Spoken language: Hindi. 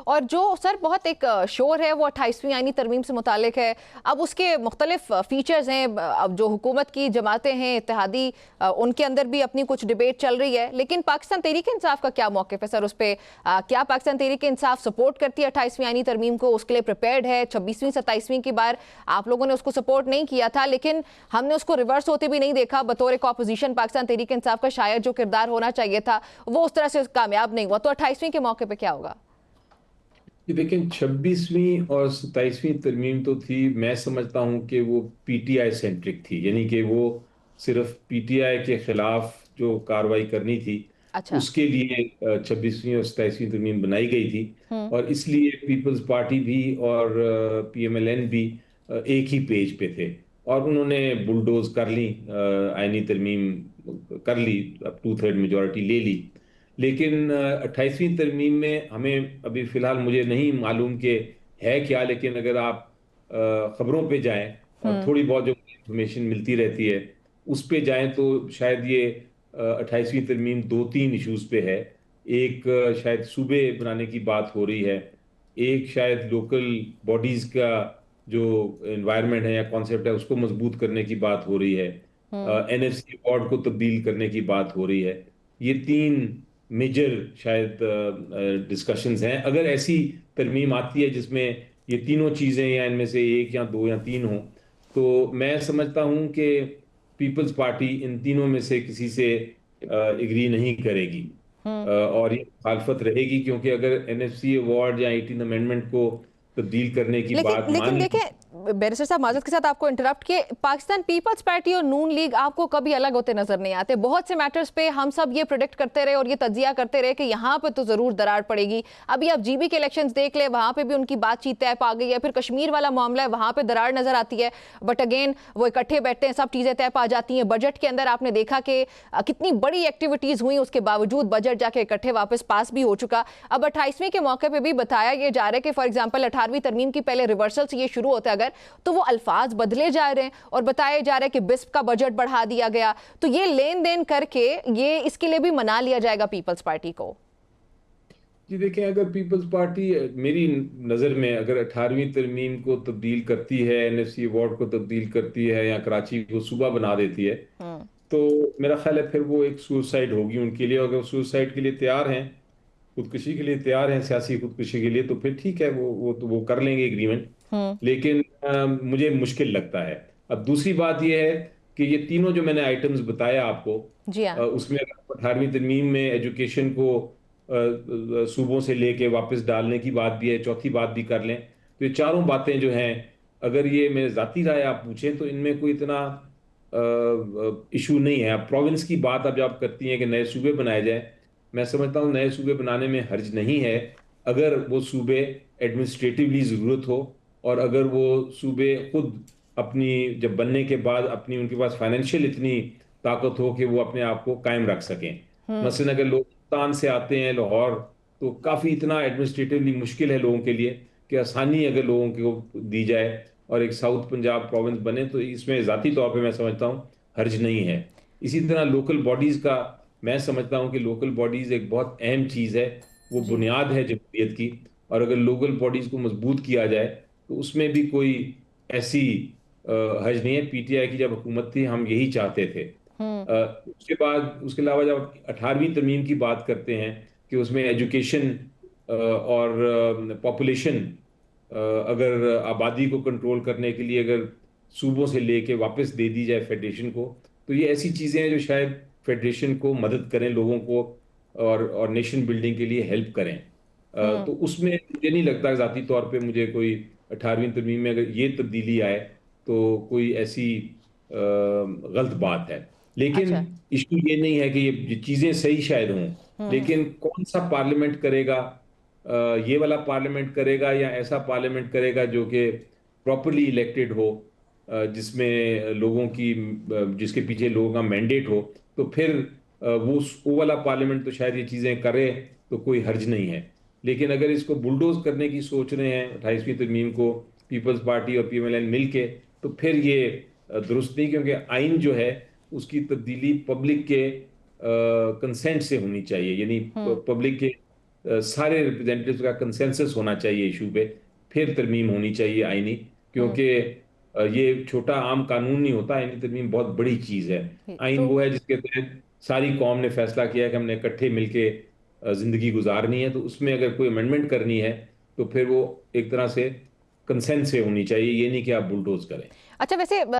और जो सर बहुत एक शोर है वो 28वीं आईनी तरमीम से मुतालिक है। अब उसके मुख्तलिफ फीचर्स हैं। अब जो हुकूमत की जमातें हैं इत्तेहादी, उनके अंदर भी अपनी कुछ डिबेट चल रही है, लेकिन पाकिस्तान तहरीक इंसाफ का क्या मौक़िफ़ है सर उस पर? क्या पाकिस्तान तहरीक इंसाफ सपोर्ट करती है 28वीं आईनी तरमीम को, उसके लिए प्रिपेयर्ड है? 26वीं 27वीं की बार आप लोगों ने उसको सपोर्ट नहीं किया था, लेकिन हमने उसको रिवर्स होते भी नहीं देखा। बतौर एक ऑपोजिशन पाकिस्तान तहरीक इंसाफ का शायद जो किरदार होना चाहिए था वो उस तरह से कामयाब नहीं हुआ। तो 28वीं के मौके पे क्या होगा? लेकिन 26वीं और 27वीं तरमीम तो थी, मैं समझता हूं कि वो पीटीआई सेंट्रिक थी, यानी कि वो सिर्फ पीटीआई के खिलाफ जो कार्रवाई करनी थी अच्छा। उसके लिए 26वीं और 27वीं तरमीम बनाई गई थी। हम्म। और इसलिए पीपल्स पार्टी भी और पीएमएलएन भी एक ही पेज पे थे, और उन्होंने बुलडोज कर ली, आईनी तरमीम कर ली, अब 2/3 मेजोरिटी ले ली। लेकिन 28वीं तरमीम में हमें अभी फिलहाल मुझे नहीं मालूम कि है क्या, लेकिन अगर आप खबरों पे जाएं और हम्म। थोड़ी बहुत जो इंफॉर्मेशन मिलती रहती है उस पे जाएं तो शायद ये 28वीं तरमीम दो तीन इश्यूज पे है। एक शायद सूबे बनाने की बात हो रही है, एक शायद लोकल बॉडीज का जो एनवायरनमेंट है या कॉन्सेप्ट है उसको मजबूत करने की बात हो रही है, हम्म। एनएफसी अवार्ड को तब्दील करने की बात हो रही है। ये तीन मेजर शायद डिस्कशंस हैं। अगर ऐसी तरमीम आती है जिसमें ये तीनों चीज़ें या इनमें से एक या दो या तीन हो, तो मैं समझता हूं कि पीपल्स पार्टी इन तीनों में से किसी से एग्री नहीं करेगी, हम्म। और ये मुखालफत रहेगी, क्योंकि अगर एनएफसी अवार्ड या 18 अमेंडमेंट को तब्दील करने की लेकिन बात लेकिन मान ली। देखिए बैरिस्टर साहब, माजरत के साथ आपको इंटरप्ट किए, पाकिस्तान पीपल्स पार्टी और नून लीग आपको कभी अलग होते नजर नहीं आते। बहुत से मैटर्स पे हम सब ये प्रोडिक्ट करते रहे और ये तज्जिया करते रहे कि यहाँ पे तो जरूर दरार पड़ेगी। अभी आप जीबी के इलेक्शंस देख ले, वहां पे भी उनकी बातचीत तय पा गई है। फिर कश्मीर वाला मामला है, वहां पे दरार नजर आती है, बट अगेन वो इकट्ठे बैठते हैं, सब चीजें तय पा जाती हैं। बजट के अंदर आपने देखा कि कितनी बड़ी एक्टिविटीज हुई, उसके बावजूद बजट जाके इकट्ठे वापस पास भी हो चुका। अब 28वीं के मौके पर भी बताया ये जा रहा है कि फॉर एग्जाम्पल 18वीं तरमीम की पहले रिवर्सल से ये शुरू होता है अगर, तो वो अल्फाज बदले जा रहे हैं और बताया जा रहा है कि बिस्प का बजट बढ़ा दिया गया। तो ये लेन देन करके ये इसके लिए भी मना लिया जाएगा पीपल्स पार्टी को। जी देखें, अगर पीपल्स पार्टी मेरी नज़र में अगर 18वीं तरमीम को तब्दील करती है, एनएफसी अवार्ड को तब्दील करती है या कराची को सूबा बना देती है, हम्म। तो मेरा ख्याल है फिर वो एक सुसाइड होगी उनके लिए। अगर सुसाइड के लिए तैयार हैं, खुदकुशी के लिए तैयार हैं, सियासी खुदकुशी के लिए, तो फिर ठीक है, वो कर लेंगे एग्रीमेंट। हम्म। लेकिन मुझे मुश्किल लगता है। अब दूसरी बात यह है कि ये तीनों जो मैंने आइटम्स बताया आपको, जी हाँ। उसमें 18वीं तरमीम में एजुकेशन को सूबों से लेके वापस डालने की बात भी है, चौथी बात भी कर लें, तो ये चारों बातें जो हैं, अगर ये मेरे ज़ाती राय आप पूछें तो इनमें कोई इतना इशू नहीं है। अब प्रोविंस की बात अब आप करती हैं कि नए सूबे बनाए जाए, मैं समझता हूँ नए सूबे बनाने में हर्ज नहीं है, अगर वो सूबे एडमिनिस्ट्रेटिवली ज़रूरत हो, और अगर वो सूबे खुद अपनी जब बनने के बाद अपनी उनके पास फाइनेंशियल इतनी ताकत हो कि वो अपने आप को कायम रख सकें। हम्म। मसलन अगर लोग पाकिस्तान से आते हैं लाहौर, तो काफ़ी इतना एडमिनिस्ट्रेटिवली मुश्किल है लोगों के लिए कि आसानी अगर लोगों को दी जाए और एक साउथ पंजाब प्रोविंस बने, तो इसमें ज़ाती तौर पे मैं समझता हूँ हर्ज नहीं है। इसी तरह लोकल बॉडीज़ का मैं समझता हूँ कि लोकल बॉडीज़ एक बहुत अहम चीज़ है, वो जी। बुनियाद है जमहूरियत की। और अगर लोकल बॉडीज़ को मजबूत किया जाए तो उसमें भी कोई ऐसी हर्ज नहीं है। पीटीआई की जब हुकूमत थी हम यही चाहते थे। हम्म। उसके बाद उसके अलावा जब 18वीं तरमीम की बात करते हैं कि उसमें एजुकेशन और पॉपुलेशन, अगर आबादी को कंट्रोल करने के लिए अगर सूबों से लेके वापस दे दी जाए फेडरेशन को, तो ये ऐसी चीज़ें हैं जो शायद फेडरेशन को मदद करें, लोगों को और नेशन बिल्डिंग के लिए हेल्प करें। हम्म। तो उसमें मुझे नहीं लगता ज़ाती तौर पे मुझे कोई 18वीं तरमीम में अगर ये तब्दीली आए तो कोई ऐसी गलत बात है। लेकिन अच्छा। इशू ये नहीं है कि ये चीज़ें सही शायद हों, लेकिन कौन सा पार्लियामेंट करेगा, ये वाला पार्लियामेंट करेगा या ऐसा पार्लियामेंट करेगा जो कि प्रॉपरली इलेक्टेड हो, जिसमें लोगों की जिसके पीछे लोगों का मैंडेट हो, तो फिर वो वाला पार्लियामेंट तो शायद ये चीज़ें करे, तो कोई हर्ज नहीं है। लेकिन अगर इसको बुलडोज करने की सोच रहे हैं 28वीं तरमीम को पीपल्स पार्टी और पीएमएलएन मिलके, तो फिर ये दुरुस्त नहीं, क्योंकि आइन जो है उसकी तब्दीली पब्लिक के कंसेंट से होनी चाहिए, यानी हम्म। पब्लिक के सारे रिप्रेजेंटेटिव्स का कंसेंसस होना चाहिए इशू पे, फिर तरमीम होनी चाहिए आईनी, क्योंकि ये छोटा आम कानून नहीं होता, आईनी तरमीम बहुत बड़ी चीज़ है। आइन ट्रू। वो है जिसके तहत सारी कौम ने फैसला किया कि हमने इकट्ठे मिलके ज़िंदगी गुजारनी है, तो उसमें अगर कोई अमेंडमेंट करनी है तो फिर वो एक तरह से कंसेंस से होनी चाहिए, ये नहीं कि आप बुलडोज करें। अच्छा, वैसे